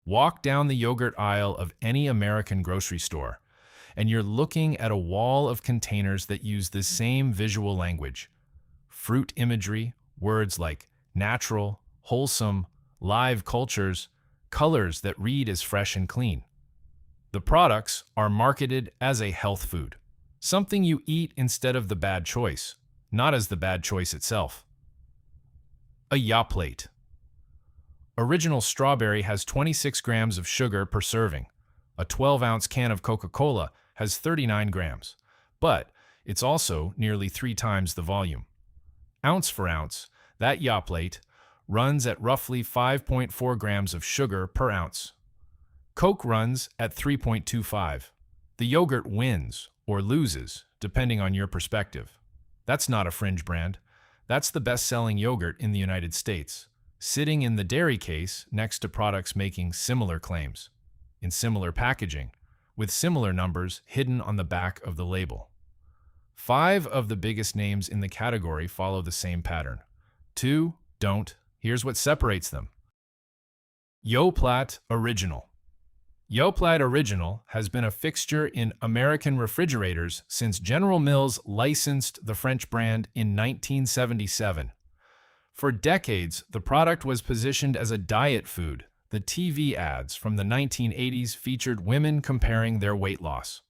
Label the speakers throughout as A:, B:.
A: Walk down the yogurt aisle of any American grocery store, and you're looking at a wall of containers that use the same visual language. Fruit imagery, words like natural, wholesome, live cultures, colors that read as fresh and clean. The products are marketed as a health food, something you eat instead of the bad choice, not as the bad choice itself. A Yoplait. Original strawberry has 26 grams of sugar per serving. A 12-ounce can of Coca-Cola has 39 grams, but it's also nearly 3 times the volume. Ounce for ounce, that Yoplait runs at roughly 5.4 grams of sugar per ounce. Coke runs at 3.25. The yogurt wins or loses, depending on your perspective. That's not a fringe brand. That's the best-selling yogurt in the United States, sitting in the dairy case next to products making similar claims, in similar packaging, with similar numbers hidden on the back of the label. 5 of the biggest names in the category follow the same pattern. 2 don't. Here's what separates them. Yoplait Original. Yoplait Original has been a fixture in American refrigerators since General Mills licensed the French brand in 1977. For decades, the product was positioned as a diet food. The TV ads from the 1980s featured women comparing their weight loss.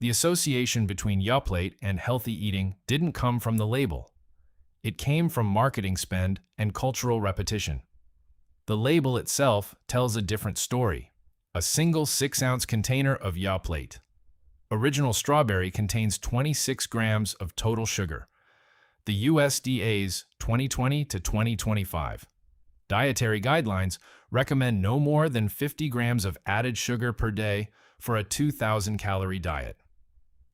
A: The association between Yoplait and healthy eating didn't come from the label. It came from marketing spend and cultural repetition. The label itself tells a different story. A single 6-ounce container of Yoplait. Original strawberry contains 26 grams of total sugar. The USDA's 2020 to 2025 dietary guidelines recommend no more than 50 grams of added sugar per day for a 2,000-calorie diet.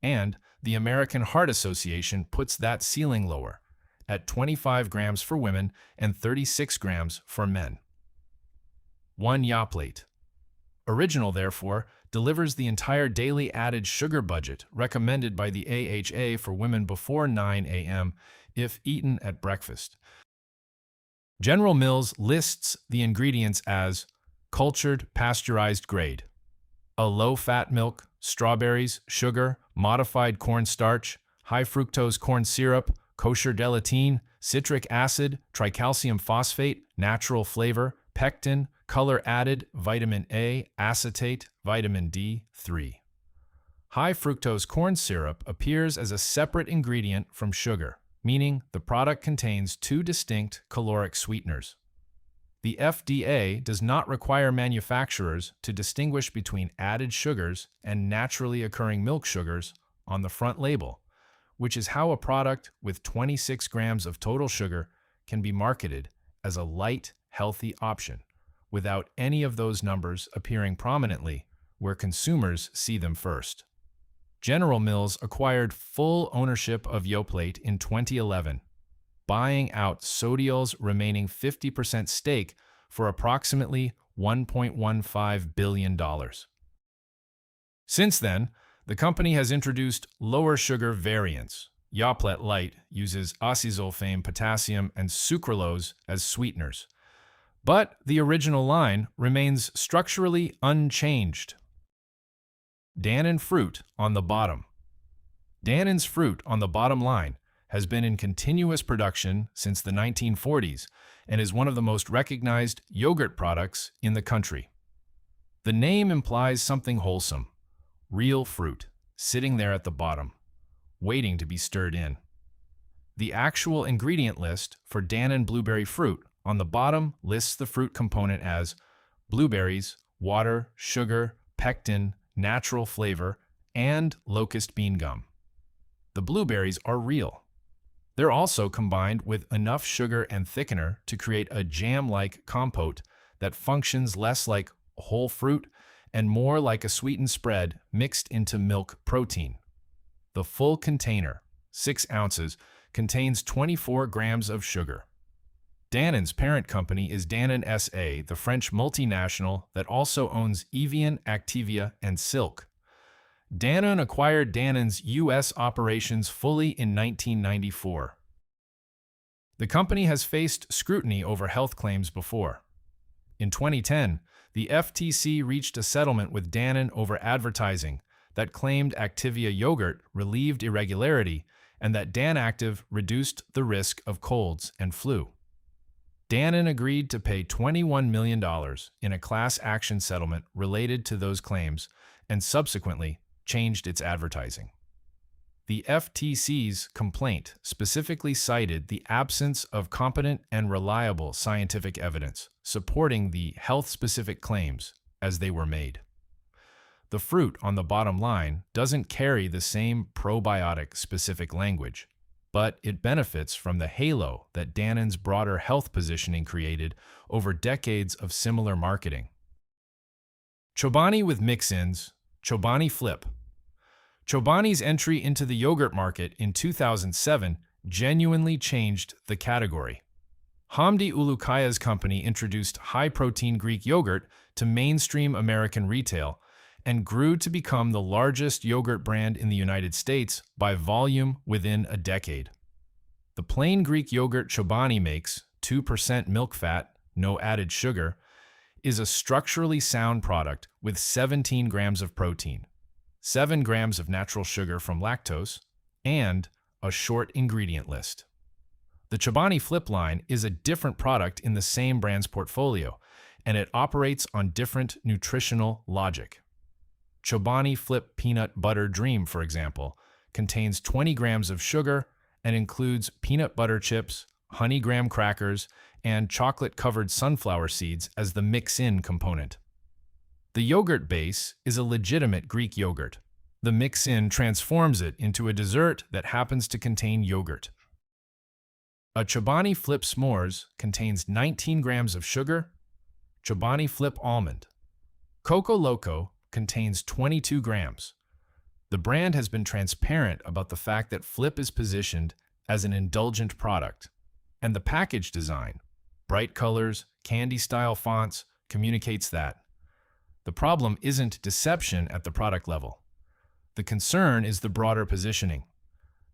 A: And the American Heart Association puts that ceiling lower, at 25 grams for women and 36 grams for men. 1 Yoplait. Original, therefore, delivers the entire daily added sugar budget recommended by the AHA for women before 9 a.m. if eaten at breakfast. General Mills lists the ingredients as cultured pasteurized grade, a low-fat milk, strawberries, sugar, modified cornstarch, high fructose corn syrup, kosher gelatin, citric acid, tricalcium phosphate, natural flavor, pectin, color added, vitamin A, acetate, vitamin D3. High fructose corn syrup appears as a separate ingredient from sugar, meaning the product contains 2 distinct caloric sweeteners. The FDA does not require manufacturers to distinguish between added sugars and naturally occurring milk sugars on the front label, which is how a product with 26 grams of total sugar can be marketed as a light, healthy option, without any of those numbers appearing prominently where consumers see them first. General Mills acquired full ownership of Yoplait in 2011, buying out Sodiol's remaining 50% stake for approximately $1.15 billion. Since then, the company has introduced lower sugar variants. Yoplait Light uses acesulfame potassium and sucralose as sweeteners, but the original line remains structurally unchanged. Dannon Fruit on the bottom. Dannon's Fruit on the bottom line has been in continuous production since the 1940s and is one of the most recognized yogurt products in the country. The name implies something wholesome, real fruit, sitting there at the bottom, waiting to be stirred in. The actual ingredient list for Dannon Blueberry Fruit on the bottom lists the fruit component as blueberries, water, sugar, pectin, natural flavor, and locust bean gum. The blueberries are real. They're also combined with enough sugar and thickener to create a jam-like compote that functions less like whole fruit and more like a sweetened spread mixed into milk protein. The full container, 6 ounces, contains 24 grams of sugar. Dannon's parent company is Dannon SA, the French multinational that also owns Evian, Activia, and Silk. Dannon acquired Dannon's U.S. operations fully in 1994. The company has faced scrutiny over health claims before. In 2010, the The FTC reached a settlement with Dannon over advertising that claimed Activia yogurt relieved irregularity and that Dan Active reduced the risk of colds and flu. Dannon agreed to pay $21 million in a class action settlement related to those claims and subsequently changed its advertising. The FTC's complaint specifically cited the absence of competent and reliable scientific evidence supporting the health-specific claims as they were made. The fruit on the bottom line doesn't carry the same probiotic-specific language, but it benefits from the halo that Dannon's broader health positioning created over decades of similar marketing. Chobani with mix-ins, Chobani Flip. Chobani's entry into the yogurt market in 2007 genuinely changed the category. Hamdi Ulukaya's company introduced high-protein Greek yogurt to mainstream American retail and grew to become the largest yogurt brand in the United States by volume within a decade. The plain Greek yogurt Chobani makes, 2% milk fat, no added sugar, is a structurally sound product with 17 grams of protein, 7 grams of natural sugar from lactose, and a short ingredient list. The Chobani Flip line is a different product in the same brand's portfolio, and it operates on different nutritional logic. Chobani Flip Peanut Butter Dream, for example, contains 20 grams of sugar and includes peanut butter chips, honey graham crackers, and chocolate-covered sunflower seeds as the mix-in component. The yogurt base is a legitimate Greek yogurt. The mix-in transforms it into a dessert that happens to contain yogurt. A Chobani Flip S'mores contains 19 grams of sugar. Chobani Flip Almond. Coco Loco contains 22 grams. The brand has been transparent about the fact that Flip is positioned as an indulgent product, and the package design, bright colors, candy-style fonts, communicates that. The problem isn't deception at the product level. The concern is the broader positioning.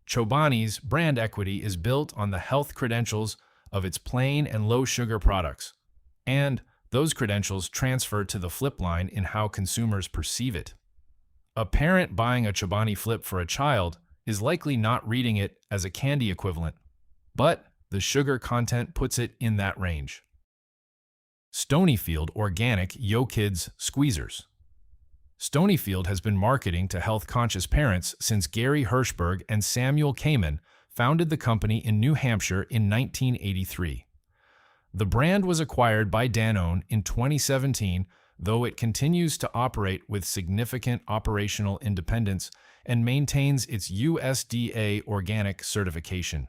A: Chobani's brand equity is built on the health credentials of its plain and low-sugar products, and those credentials transfer to the Flip line in how consumers perceive it. A parent buying a Chobani Flip for a child is likely not reading it as a candy equivalent, but the sugar content puts it in that range. Stonyfield Organic YoKids Squeezers. Stonyfield has been marketing to health-conscious parents since Gary Hirschberg and Samuel Kamen founded the company in New Hampshire in 1983. The brand was acquired by Danone in 2017, though it continues to operate with significant operational independence and maintains its USDA organic certification.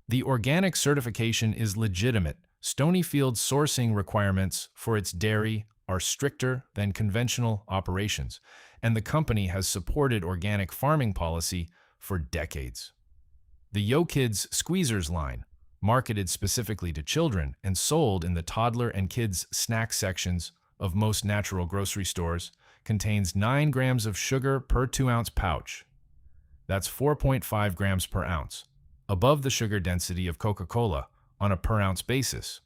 A: The organic certification is legitimate. Stonyfield's sourcing requirements for its dairy are stricter than conventional operations, and the company has supported organic farming policy for decades. The YoKids Squeezers line, marketed specifically to children and sold in the toddler and kids snack sections of most natural grocery stores, contains 9 grams of sugar per 2-ounce pouch. That's 4.5 grams per ounce, above the sugar density of Coca-Cola on a per-ounce basis.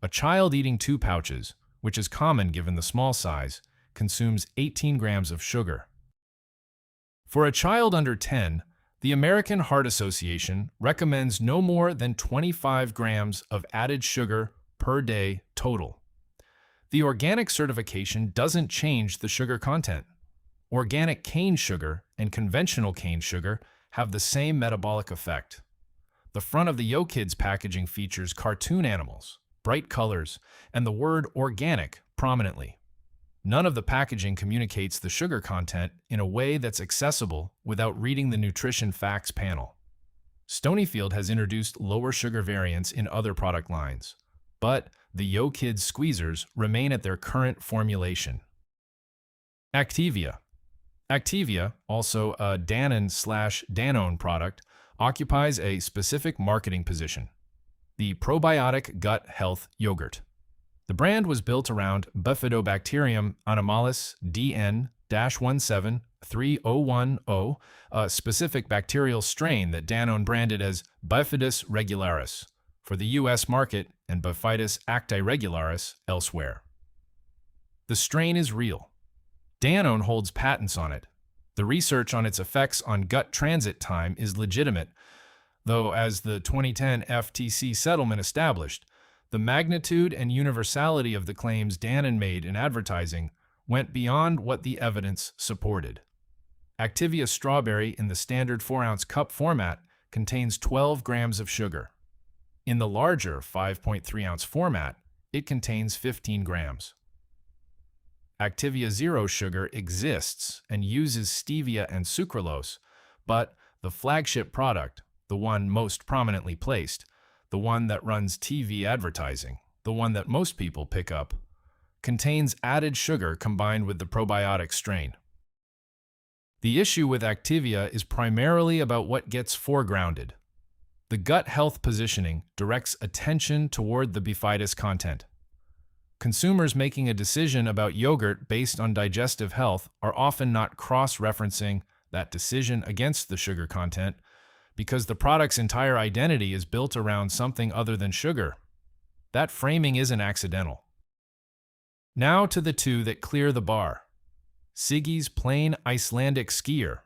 A: A child eating 2 pouches, which is common given the small size, consumes 18 grams of sugar. For a child under 10, the American Heart Association recommends no more than 25 grams of added sugar per day total. The organic certification doesn't change the sugar content. Organic cane sugar and conventional cane sugar have the same metabolic effect. The front of the YoKids packaging features cartoon animals, bright colors, and the word organic prominently. None of the packaging communicates the sugar content in a way that's accessible without reading the nutrition facts panel. Stonyfield has introduced lower sugar variants in other product lines, but the YoKids Squeezers remain at their current formulation. Activia. Activia, also a Dannon/Danone product, occupies a specific marketing position: the probiotic gut health yogurt. The brand was built around Bifidobacterium anomalis DN-17301O, a specific bacterial strain that Danone branded as Bifidus regularis for the U.S. market and Bifidus acti regularis elsewhere. The strain is real. Dannon holds patents on it. The research on its effects on gut transit time is legitimate, though, as the 2010 FTC settlement established, the magnitude and universality of the claims Dannon made in advertising went beyond what the evidence supported. Activia Strawberry in the standard 4-ounce cup format contains 12 grams of sugar. In the larger 5.3-ounce format, it contains 15 grams. Activia Zero Sugar exists and uses stevia and sucralose, but the flagship product, the one most prominently placed, the one that runs TV advertising, the one that most people pick up, contains added sugar combined with the probiotic strain. The issue with Activia is primarily about what gets foregrounded. The gut health positioning directs attention toward the bifidus content. Consumers making a decision about yogurt based on digestive health are often not cross-referencing that decision against the sugar content because the product's entire identity is built around something other than sugar. That framing isn't accidental. Now to the two that clear the bar. Siggy's Plain Icelandic Skyr.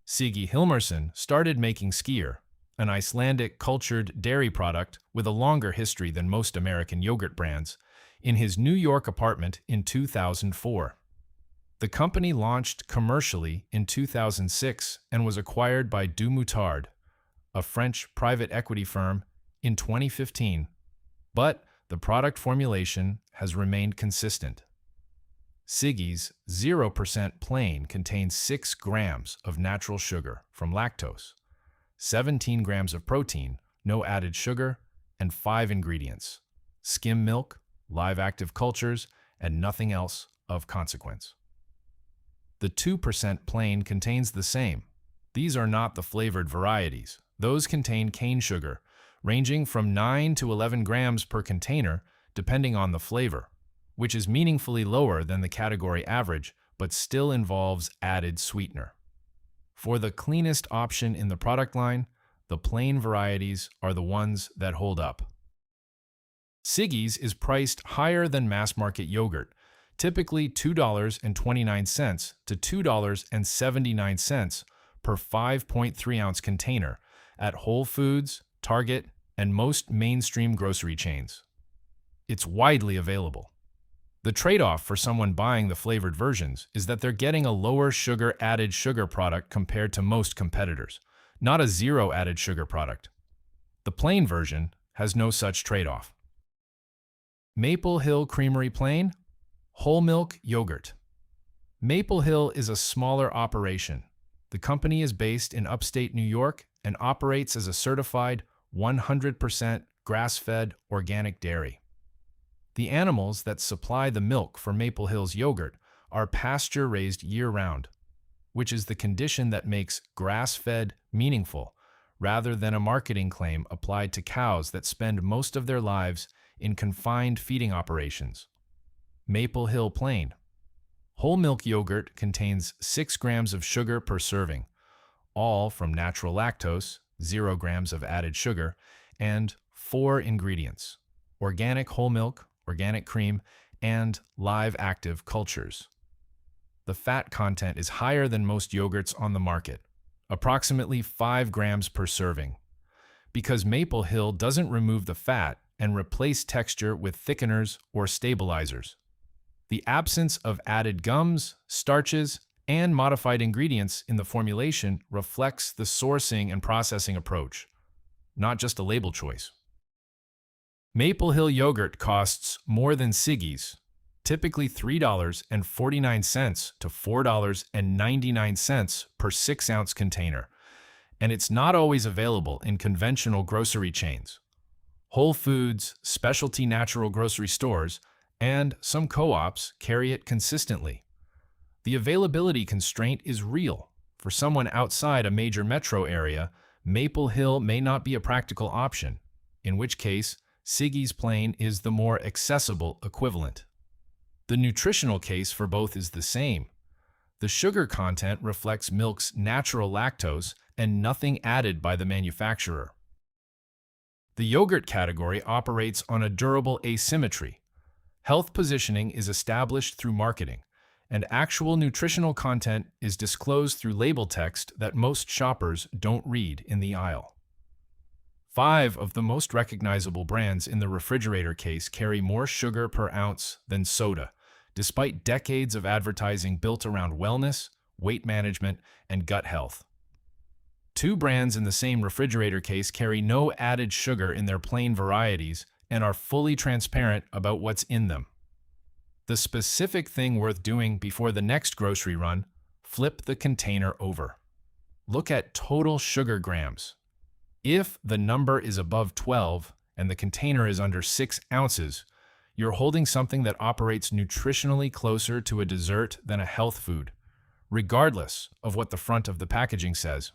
A: Siggy Hilmarsson started making skyr, an Icelandic cultured dairy product with a longer history than most American yogurt brands, in his New York apartment in 2004. The company launched commercially in 2006 and was acquired by Du Moutard, a French private equity firm, in 2015, but the product formulation has remained consistent. Siggy's 0% plain contains 6 grams of natural sugar from lactose, 17 grams of protein, no added sugar, and 5 ingredients: skim milk, live active cultures, and nothing else of consequence. The 2% plain contains the same. These are not the flavored varieties. Those contain cane sugar, ranging from 9 to 11 grams per container, depending on the flavor, which is meaningfully lower than the category average, but still involves added sweetener. For the cleanest option in the product line, the plain varieties are the ones that hold up. Siggy's is priced higher than mass-market yogurt, typically $2.29 to $2.79 per 5.3-ounce container at Whole Foods, Target, and most mainstream grocery chains. It's widely available. The trade-off for someone buying the flavored versions is that they're getting a lower sugar added sugar product compared to most competitors, not a zero added sugar product. The plain version has no such trade-off. Maple Hill Creamery Plain, whole milk yogurt. Maple Hill is a smaller operation. The company is based in upstate New York and operates as a certified 100% grass-fed organic dairy. The animals that supply the milk for Maple Hill's yogurt are pasture-raised year-round, which is the condition that makes grass-fed meaningful, rather than a marketing claim applied to cows that spend most of their lives in confined feeding operations. Maple Hill Plain. Whole milk yogurt contains 6 grams of sugar per serving, all from natural lactose, 0 grams of added sugar, and 4 ingredients: organic whole milk, organic cream, and live active cultures. The fat content is higher than most yogurts on the market, approximately 5 grams per serving. Because Maple Hill doesn't remove the fat and replace texture with thickeners or stabilizers. The absence of added gums, starches, and modified ingredients in the formulation reflects the sourcing and processing approach, not just a label choice. Maple Hill yogurt costs more than Siggy's, typically $3.49 to $4.99 per 6-ounce container, and it's not always available in conventional grocery chains. Whole Foods, specialty natural grocery stores, and some co-ops carry it consistently. The availability constraint is real. For someone outside a major metro area, Maple Hill may not be a practical option, in which case Siggy's Plain is the more accessible equivalent. The nutritional case for both is the same. The sugar content reflects milk's natural lactose and nothing added by the manufacturer. The yogurt category operates on a durable asymmetry. Health positioning is established through marketing, and actual nutritional content is disclosed through label text that most shoppers don't read in the aisle. 5 of the most recognizable brands in the refrigerator case carry more sugar per ounce than soda, despite decades of advertising built around wellness, weight management, and gut health. 2 brands in the same refrigerator case carry no added sugar in their plain varieties and are fully transparent about what's in them. The specific thing worth doing before the next grocery run: flip the container over. Look at total sugar grams. If the number is above 12 and the container is under 6 ounces, you're holding something that operates nutritionally closer to a dessert than a health food, regardless of what the front of the packaging says.